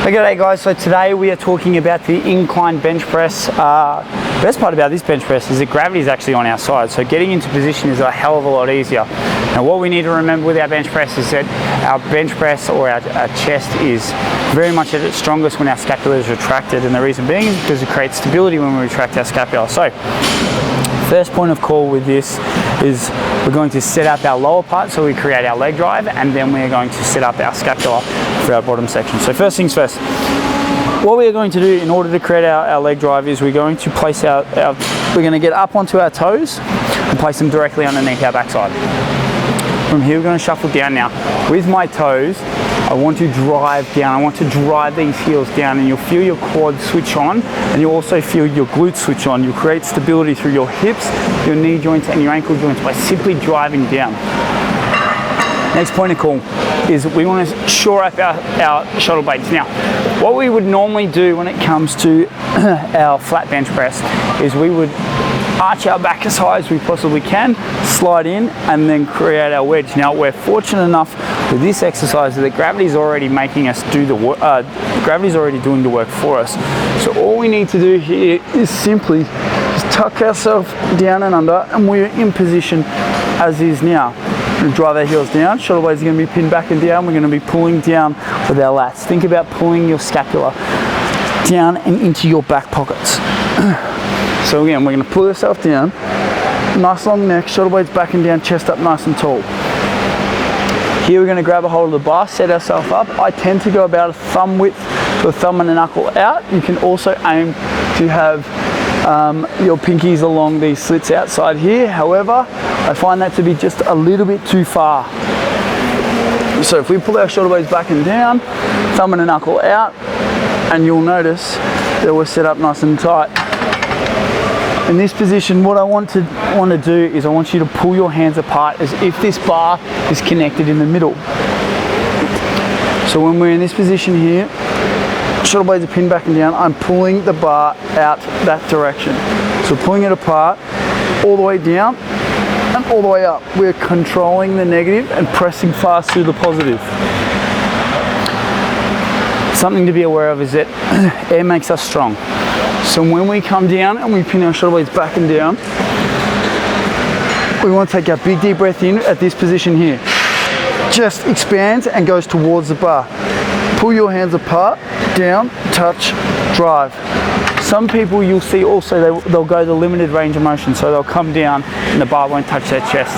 Okay guys, so today we are talking about the incline bench press. Best part about this bench press is that gravity is actually on our side, so getting into position is a hell of a lot easier. Now what we need to remember with our bench press is that our bench press or our chest is very much at its strongest when our scapula is retracted, and the reason being is because it creates stability when we retract our scapula. So first point of call with this is we're going to set up our lower part so we create our leg drive, and then we're going to set up our scapula for our bottom section. So first things first, what we're going to do in order to create our leg drive is we're going to place we're going to get up onto our toes and place them directly underneath our backside. From here we're going to shuffle down now. With my toes, I want to drive down. I want to drive these heels down, and you'll feel your quads switch on, and you'll also feel your glutes switch on. You'll create stability through your hips, your knee joints, and your ankle joints by simply driving down. Next point of call is we want to shore up our shoulder blades. Now, what we would normally do when it comes to our flat bench press is we would arch our back as high as we possibly can, slide in, and then create our wedge. Now, we're fortunate enough with this exercise that gravity is already making us do the work. Gravity is already doing the work for us. So all we need to do here is simply just tuck ourselves down and under, and we're in position as is now. We're going to drive our heels down, shoulder blades are going to be pinned back and down. We're going to be pulling down with our lats. Think about pulling your scapula down and into your back pockets. So again, we're going to pull yourself down, nice long neck, shoulder blades back and down, chest up nice and tall. Here we're going to grab a hold of the bar, set ourselves up. I tend to go about a thumb width to a thumb and a knuckle out. You can also aim to have your pinkies along these slits outside here. However, I find that to be just a little bit too far. So if we pull our shoulder blades back and down, thumb and a knuckle out, and you'll notice that we're set up nice and tight. In this position, what I want to do is I want you to pull your hands apart as if this bar is connected in the middle. So when we're in this position here, shoulder blades are pinned back and down, I'm pulling the bar out that direction. So pulling it apart, all the way down and all the way up. We're controlling the negative and pressing fast through the positive. Something to be aware of is that air makes us strong. So when we come down and we pin our shoulder blades back and down, we want to take a big deep breath in at this position here. Chest expands and goes towards the bar. Pull your hands apart, down, touch, drive. Some people you'll see also they'll go the limited range of motion, so they'll come down and the bar won't touch their chest.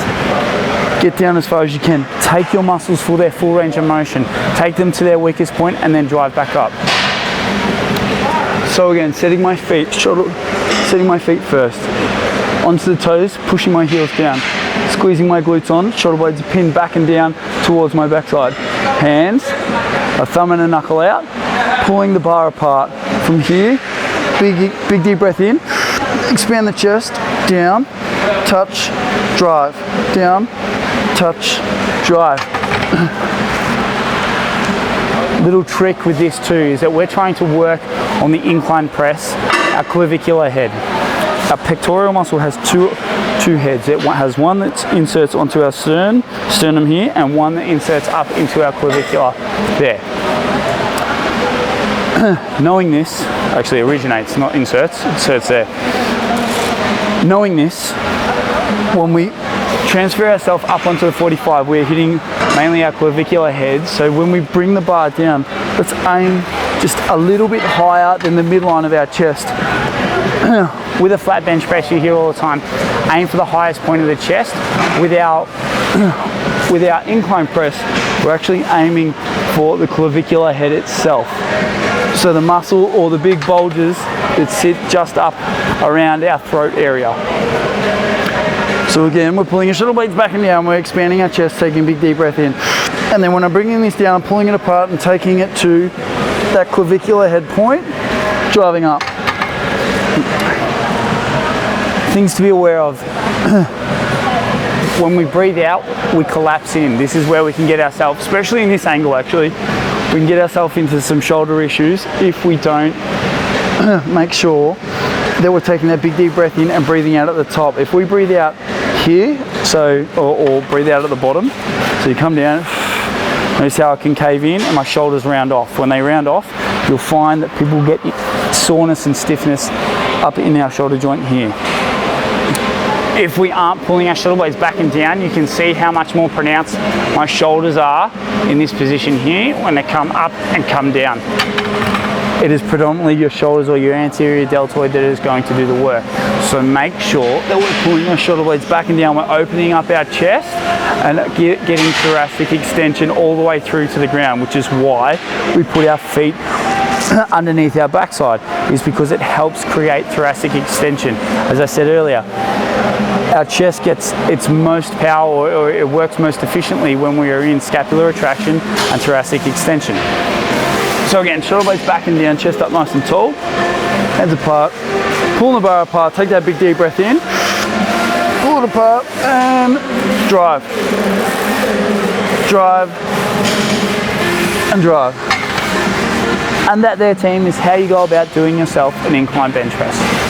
Get down as far as you can. Take your muscles for their full range of motion. Take them to their weakest point and then drive back up. So again, setting my feet first. Onto the toes, pushing my heels down. Squeezing my glutes on, shoulder blades are pinned back and down towards my backside. Hands, a thumb and a knuckle out, pulling the bar apart. From here, big deep breath in, expand the chest, down, touch, drive, down, touch, drive. Little trick with this too is that we're trying to work on the incline press, our clavicular head. Our pectoral muscle has two heads. It has one that inserts onto our sternum here, and one that inserts up into our clavicular there. Knowing this, actually originates, not inserts there. Knowing this, when we transfer ourselves up onto the 45, we're hitting mainly our clavicular head. So when we bring the bar down, let's aim just a little bit higher than the midline of our chest. With a flat bench press, you hear all the time, aim for the highest point of the chest. With our incline press, we're actually aiming for the clavicular head itself. So the muscle or the big bulges that sit just up around our throat area. So again, we're pulling our shoulder blades back and down, we're expanding our chest, taking a big deep breath in. And then when I'm bringing this down, I'm pulling it apart and taking it to that clavicular head point, driving up. Things to be aware of. When we breathe out, we collapse in. This is where we can get ourselves, especially in this angle actually, we can get ourselves into some shoulder issues if we don't make sure that we're taking that big deep breath in and breathing out at the top. If we breathe out here, or breathe out at the bottom, so you come down, Notice how I can cave in and my shoulders round off. When they round off, you'll find that people get soreness and stiffness up in our shoulder joint here. If we aren't pulling our shoulder blades back and down, you can see how much more pronounced my shoulders are in this position here when they come up and come down. It is predominantly your shoulders or your anterior deltoid that is going to do the work. So make sure that we're pulling our shoulder blades back and down. We're opening up our chest and getting thoracic extension all the way through to the ground, which is why we put our feet underneath our backside, is because it helps create thoracic extension. As I said earlier, our chest gets its most power, or it works most efficiently when we are in scapular retraction and thoracic extension. So again, shoulder blades back and down, chest up nice and tall, hands apart, pulling the bar apart, take that big deep breath in, pull it apart, and drive, drive, and drive. And that there, team, is how you go about doing yourself an incline bench press.